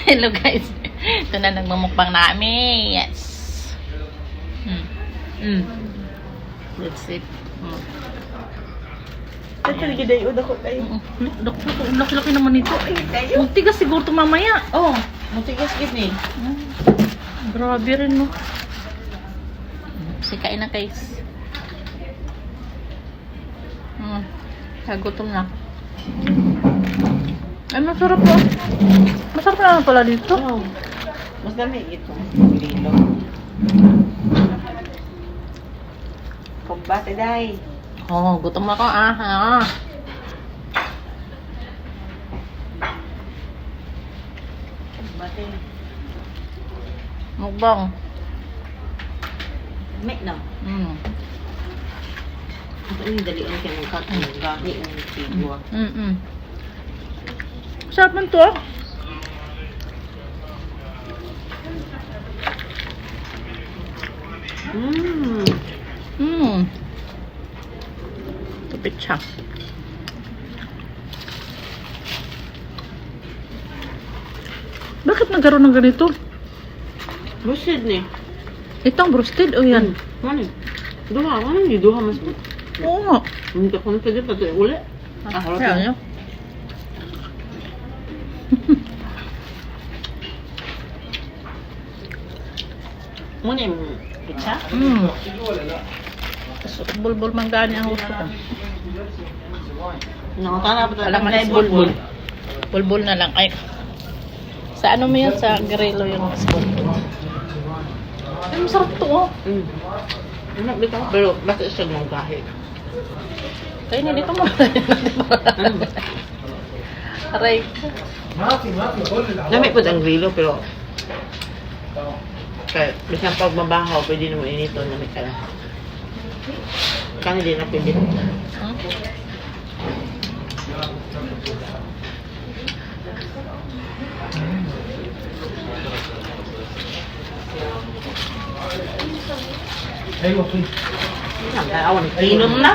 Hello guys. Ito na nagmamukbang namin. Yes. That's it. Talaga dayo na ko kayo. Laki-laki naman ito. Ay, kayo. Magtigas siguro ito mamaya. Oh, matigas gini. Grabe rin, no? Kasi kain na, guys. Kagutom na. Ay, masarap po. Masarap na naman pala dito. Oh, mas dami ito. Lilo. Kumbate, day. Oh, gutom ako, ah. Kumbate. Mukbang. May na. Ito yung dalian kayo ng kat. Ang gahi ng figwa. Sarap man to, ah. Tupit siya. Bakit nagkaroon ng ganito? Roasted ni. Itong roasted o yan? Ano? Duha. Ano yung duha mas? Oo nga. Hindi ka kung pwede pati uli. Harap Kaya na. nyo. Muna yung pizza? Bulbul man gani ang gusto ko. Nakatana pa Alam mo na bulbul. Bulbul na lang. Ay, sa ano mo yun? Sa Grillo yung mas bulbul. Ay, masarap to, oh. Ano dito? Pero bakit siya ng gahi? Kaya nga dito mo. Aray. Dami po ang grillo pero kaya bisang pag mabahaw pwede naman inito na may kala. Kaya hindi na pwede. Ay, okay. Awan, kinom na.